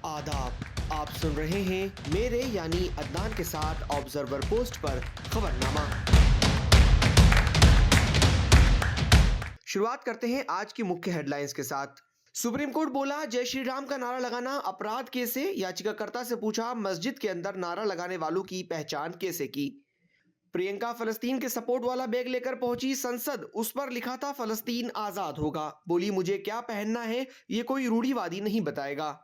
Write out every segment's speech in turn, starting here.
आदाब। आप सुन रहे हैं मेरे यानी अदनान के साथ ऑब्जर्वर पोस्ट पर खबरनामा। शुरुआत करते हैं आज की मुख्य हेडलाइंस के साथ। सुप्रीम कोर्ट बोला जय श्री राम का नारा लगाना अपराध कैसे। याचिकाकर्ता से पूछा मस्जिद के अंदर नारा लगाने वालों की पहचान कैसे की। प्रियंका फलस्तीन के सपोर्ट वाला बैग लेकर पहुंची संसद, उस पर लिखा था फलस्तीन आजाद होगा। बोली मुझे क्या पहनना है ये कोई रूढ़िवादी नहीं बताएगा।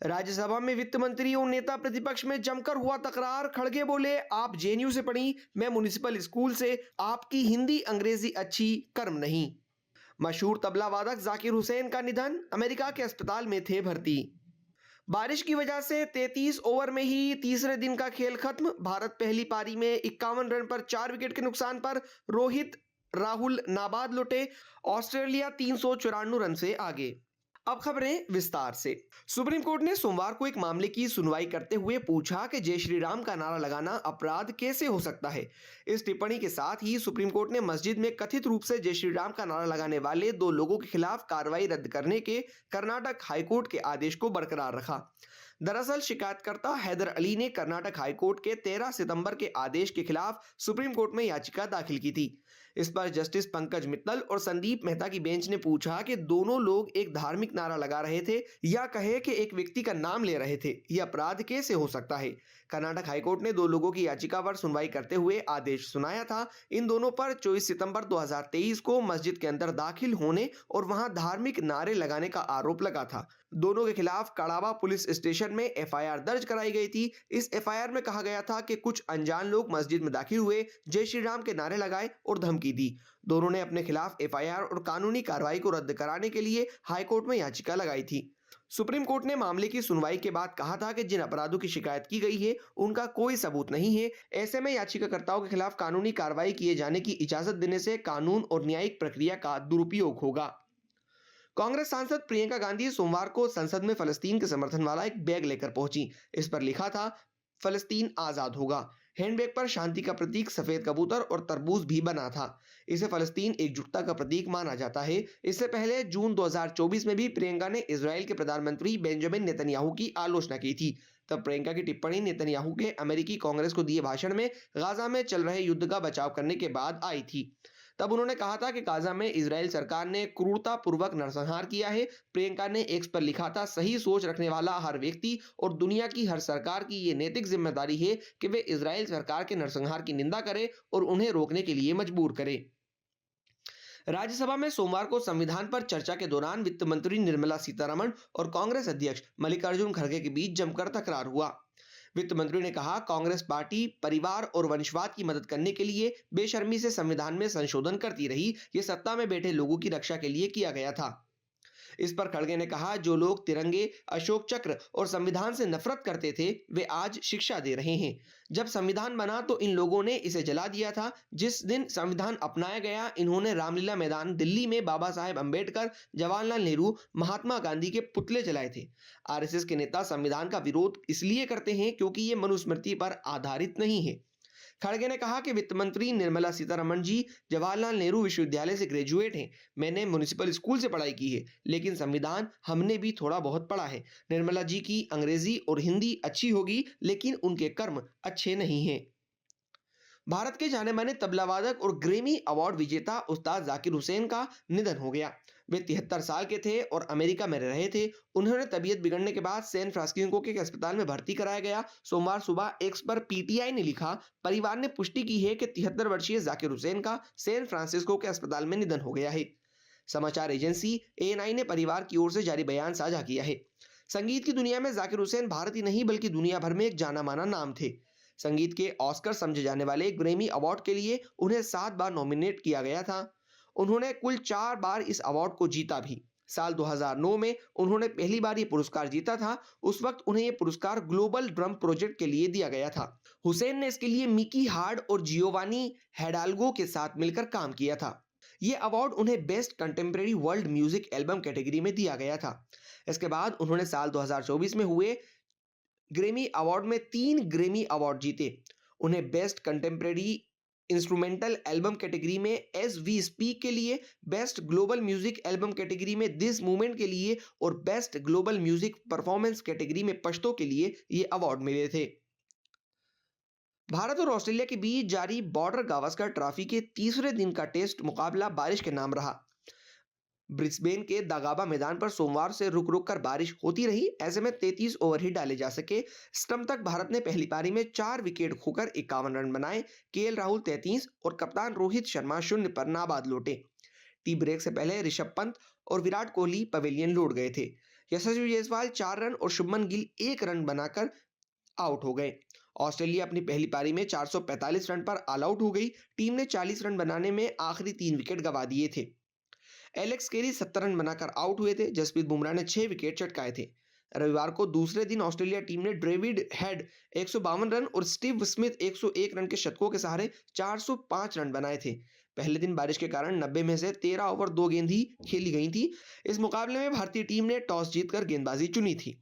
राज्यसभा में वित्त मंत्री और नेता प्रतिपक्ष में जमकर हुआ तकरार। खड़गे बोले आप जेएनयू से पढ़ी, मैं म्युनिसिपल स्कूल से, आपकी हिंदी अंग्रेजी अच्छी, कर्म नहीं। मशहूर तबला वादक जाकिर हुसैन का निधन, अमेरिका के अस्पताल में थे भर्ती। बारिश की वजह से 33 ओवर में ही तीसरे दिन का खेल खत्म। भारत पहली पारी में 51 रन पर 4 विकेट के नुकसान पर रोहित राहुल नाबाद लौटे। ऑस्ट्रेलिया 394 रन से आगे। अब खबरें विस्तार से। सुप्रीम कोर्ट ने सोमवार को एक मामले की सुनवाई करते हुए पूछा कि जय श्री राम का नारा लगाना अपराध कैसे हो सकता है। इस टिप्पणी के साथ ही सुप्रीम कोर्ट ने मस्जिद में कथित रूप से जय श्री राम का नारा लगाने वाले 2 लोगों के खिलाफ कार्रवाई रद्द करने के कर्नाटक हाईकोर्ट के आदेश को बरकरार रखा। दरअसल शिकायतकर्ता हैदर अली ने कर्नाटक हाईकोर्ट के 13 सितंबर के आदेश के खिलाफ सुप्रीम कोर्ट में याचिका दाखिल की थी। इस पर जस्टिस पंकज मित्तल और संदीप मेहता की बेंच ने पूछा कि दोनों लोग एक धार्मिक नारा लगा रहे थे या कहे कि एक व्यक्ति का नाम ले रहे थे, यह अपराध कैसे हो सकता है। कर्नाटक हाईकोर्ट ने 2 लोगों की याचिका पर सुनवाई करते हुए आदेश सुनाया था। इन दोनों पर 24 सितंबर 2023 को मस्जिद के अंदर दाखिल होने और वहां धार्मिक नारे लगाने का आरोप लगा था। दोनों के खिलाफ कड़ावा पुलिस स्टेशन में एफआईआर दर्ज कराई गई थी। इस एफआईआर में कहा गया था कि कुछ अनजान लोग मस्जिद में दाखिल हुए, जय श्री राम के नारे लगाए और धमकी दी। दोनों ने अपने खिलाफ एफआईआर और कानूनी कार्रवाई को रद्द कराने के लिए हाईकोर्ट में याचिका लगाई थी। सुप्रीम कोर्ट ने मामले की सुनवाई के बाद कहा था कि जिन अपराधों की शिकायत की गई है उनका कोई सबूत नहीं है। ऐसे में याचिकाकर्ताओं के खिलाफ कानूनी कार्रवाई किए जाने की इजाजत देने से कानून और न्यायिक प्रक्रिया का दुरुपयोग होगा। कांग्रेस सांसद प्रियंका गांधी सोमवार को संसद में फलस्तीन के समर्थन वाला एक बैग लेकर पहुंची। इस पर लिखा था फलस्तीन आजाद होगा। हैंडबैग पर शांति का प्रतीक सफेद कबूतर और तरबूज भी बना था। इसे फलस्तीन एकजुटता का प्रतीक माना जाता है। इससे पहले जून 2024 में भी प्रियंका ने इजराइल के प्रधानमंत्री बेंजामिन नेतन्याहू की आलोचना की थी। तब प्रियंका की टिप्पणी नेतन्याहू के अमेरिकी कांग्रेस को दिए भाषण में गाजा में चल रहे युद्ध का बचाव करने के बाद आई थी। तब उन्होंने कहा था कि गाजा में इजराइल सरकार ने क्रूरतापूर्वक नरसंहार किया है। प्रियंका ने एक्स पर लिखा था सही सोच रखने वाला हर व्यक्ति और दुनिया की हर सरकार की ये नैतिक जिम्मेदारी है कि वे इजराइल सरकार के नरसंहार की निंदा करे और उन्हें रोकने के लिए मजबूर करे। राज्यसभा में सोमवार को संविधान पर चर्चा के दौरान वित्त मंत्री निर्मला सीतारमण और कांग्रेस अध्यक्ष मल्लिकार्जुन खड़गे के बीच जमकर तकरार हुआ। वित्त मंत्री ने कहा कांग्रेस पार्टी परिवार और वंशवाद की मदद करने के लिए बेशर्मी से संविधान में संशोधन करती रही। ये सत्ता में बैठे लोगों की रक्षा के लिए किया गया था। इस पर खड़गे ने कहा जो लोग तिरंगे, अशोक चक्र और संविधान से नफरत करते थे वे आज शिक्षा दे रहे हैं। जब संविधान बना तो इन लोगों ने इसे जला दिया था। जिस दिन संविधान अपनाया गया इन्होंने रामलीला मैदान दिल्ली में बाबा साहेब अंबेडकर, जवाहरलाल नेहरू, महात्मा गांधी के पुतले जलाए थे। आरएसएस के नेता संविधान का विरोध इसलिए करते हैं क्योंकि ये मनुस्मृति पर आधारित नहीं है। खड़गे ने कहा कि वित्त मंत्री निर्मला सीतारमण जी जवाहरलाल नेहरू विश्वविद्यालय से ग्रेजुएट हैं। मैंने म्युनिसिपल स्कूल से पढ़ाई की है, लेकिन संविधान हमने भी थोड़ा बहुत पढ़ा है। निर्मला जी की अंग्रेजी और हिंदी अच्छी होगी, लेकिन उनके कर्म अच्छे नहीं हैं। भारत के जाने माने तबला वादक और ग्रैमी अवार्ड विजेता उस्ताद जाकिर हुसैन का निधन हो गया। वे 73 साल के थे और अमेरिका में रह रहे थे। उन्होंने तबीयत बिगड़ने के बाद सैन फ्रांसिस्को के एक अस्पताल में भर्ती कराया गया। सोमवार सुबह एक्स पर पीटीआई ने लिखा परिवार ने पुष्टि की है कि 73 वर्षीय जाकिर हुसैन का सैन फ्रांसिस्को के अस्पताल में निधन हो गया है। समाचार एजेंसी एएनआई ने परिवार की ओर से जारी बयान साझा किया है। संगीत की दुनिया में जाकिर हुसैन भारत ही नहीं बल्कि दुनिया भर में एक जाना माना नाम थे। संगीत के ऑस्कर समझे जाने वाले ग्रैमी अवार्ड के लिए उन्हें 7 बार नॉमिनेट किया गया था। उन्होंने कुल 4 बार इस अवार्ड को जीता भी। साल 2009 में उन्होंने पहली बार ये पुरस्कार जीता था। उस वक्त उन्हें ये पुरस्कार ग्लोबल ड्रम प्रोजेक्ट के लिए दिया गया था। हुसैन ने इसके लिए मिकी हार्ड और जियोवानी हेडाल्गो के साथ मिलकर काम किया था। ये अवार्ड उन्हें best contemporary world music album category में दिया गया था। इसके बाद उन्होंने साल 2024 में हुए ग्रैमी अवार्ड में 3 ग्रैमी अवार्ड जीते। उन्हें best contemporary instrumental album category में एज वी स्पीक के लिए, best global music album category में दिस मूवमेंट के लिए और best global music performance category में पश्तो के लिए ये अवार्ड मिले थे। भारत और ऑस्ट्रेलिया के बीच जारी बॉर्डर गावस्कर ट्रॉफी के तीसरे दिन का टेस्ट मुकाबला बारिश के नाम रहा। ब्रिस्बेन के दागाबा मैदान पर सोमवार से रुक रुक कर बारिश होती रही। ऐसे में 33 ओवर ही डाले जा सके। स्टंप तक भारत ने पहली पारी में 4 विकेट खोकर 51 रन बनाए। केएल राहुल 33 और कप्तान रोहित शर्मा 0 पर नाबाद लौटे। टी ब्रेक से पहले ऋषभ पंत और विराट कोहली पवेलियन लौट गए थे। यशस्वी जायसवाल 4 रन और शुभमन गिल 1 रन बनाकर आउट हो गए। ऑस्ट्रेलिया अपनी पहली पारी में 445 रन पर ऑल आउट हो गई। टीम ने 40 रन बनाने में आखिरी 3 विकेट गंवा दिए थे। एलेक्स केरी 70 रन बनाकर आउट हुए थे। जसप्रीत बुमराह ने 6 विकेट चटकाए थे। रविवार को दूसरे दिन ऑस्ट्रेलिया टीम ने डेविड हेड 152 रन और स्टीव स्मिथ 101 रन के शतकों के सहारे 405 रन बनाए थे। पहले दिन बारिश के कारण 90 में से 13 ओवर 2 गेंद ही खेली गई थी। इस मुकाबले में भारतीय टीम ने टॉस जीतकर गेंदबाजी चुनी थी।